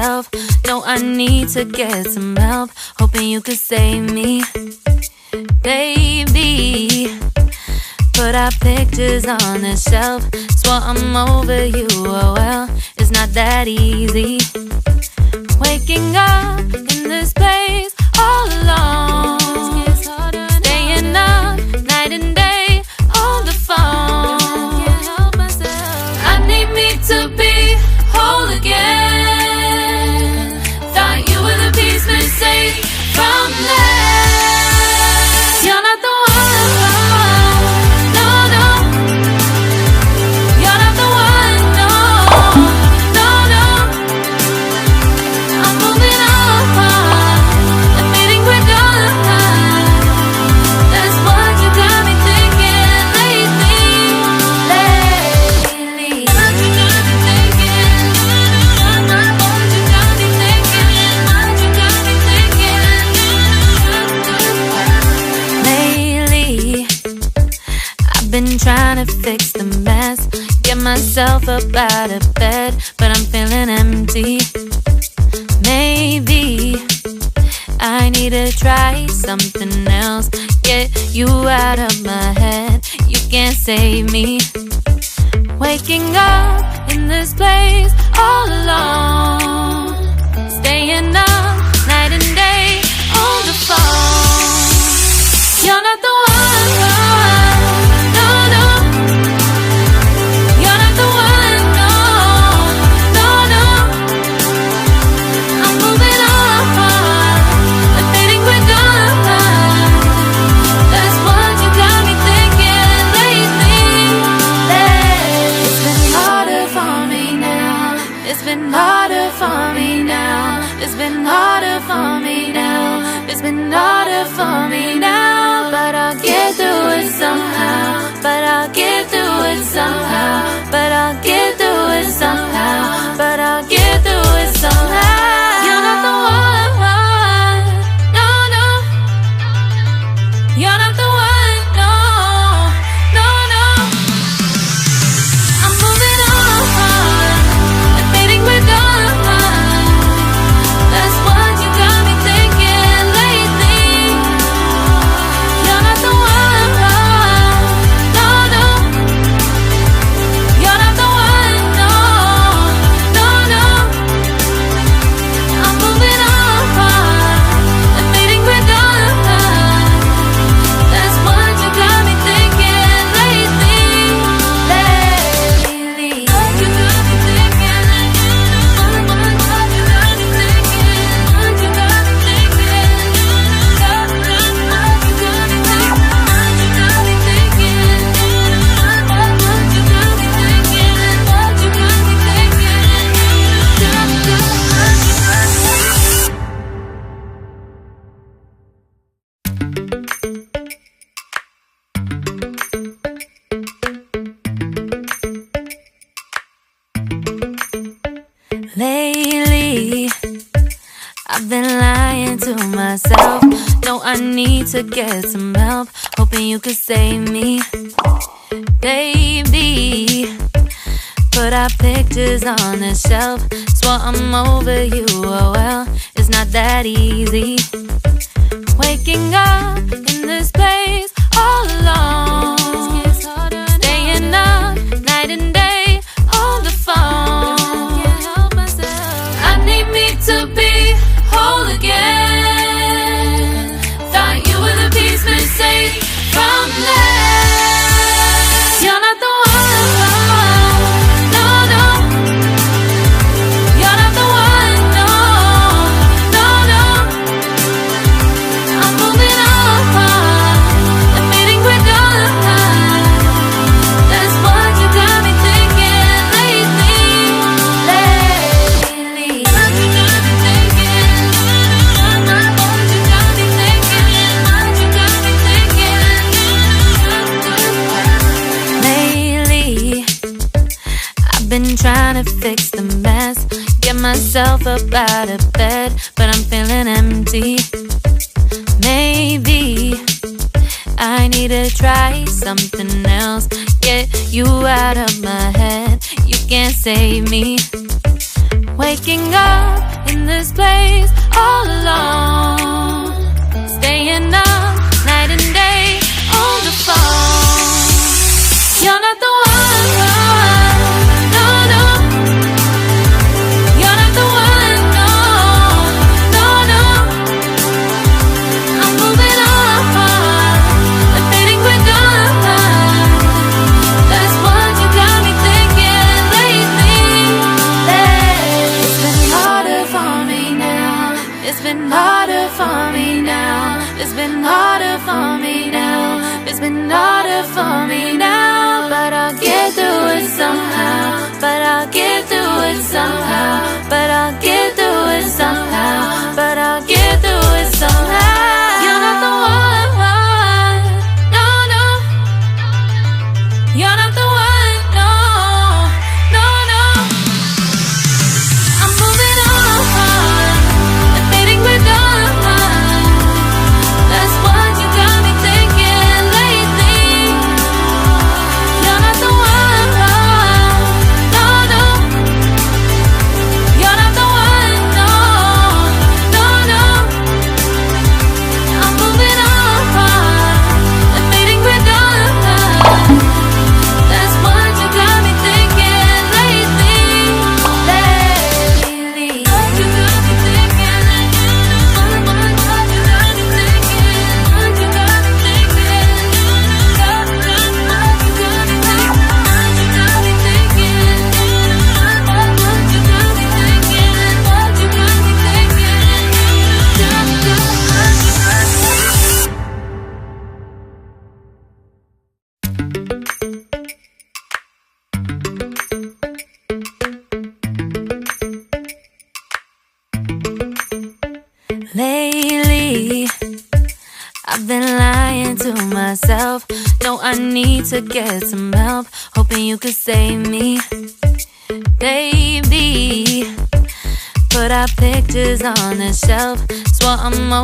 myself. No, I need to get some help. Hoping you could save me, baby. Put our pictures on the shelf. Swore I'm over you, oh well, it's not that easy. Waking up in this place all alone, staying up night and day on the phone. I need me to be whole again. Thought you were the piece missing from left. You're not the one. Been trying to fix the mess, get myself up out of bed, but I'm feeling empty. Maybe I need to try something else. Get you out of my head, you can't save me. Waking up in this place all alone, staying up night and day on the phone. You're not the one. It's been harder for me now. It's been harder for me now. It's been harder for me now. But I'll get through it somehow. But I'll get through it somehow. But I'll get through it somehow. But I'll get through it somehow. You're not the one. No, no. You're not the one. No, no, no. I'm moving on. Lately, I've been lying to myself. No, I need to get some help. Hoping you could save me, baby. Put our pictures on the shelf. Swore I'm over you, oh well, it's not that easy. Waking up in this place all alone, staying up night and day on the phone. To be whole again. Thought you were the piece missing from left. You're not the one. No, no. You're not the one. No, no, no. I'm moving on. Admitting we're done. That's what you got me thinking lately. Been trying to fix the mess, get myself up out of bed, but I'm feeling empty. Maybe I need to try something else. Get you out of my head, you can't save me. Waking up It's been harder for me now. It's been harder for me now. It's been harder for me now. But I'll get through it somehow. But I'll get through it somehow. But I'll get through it somehow. But I'll get through it somehow. You're not the one. No, no. You're not the one. No, no, no. I'm moving on. Admitting we're done. That's what you got me thinking lately. You're not the one. No, no. You're not the one. No, no, no. I'm moving on. Admitting we're done. That's what you got me thinking lately. Lately. What you got me thinking. What you got me thinking. What you got me thinking. What you got me thinking. What you got me thinking. What you got me thinking. What you got me thinking. Lately, I've been lying to myself. No, I need to get some help. Hoping you could save me, baby. Put our pictures on the shelf. Swore I'm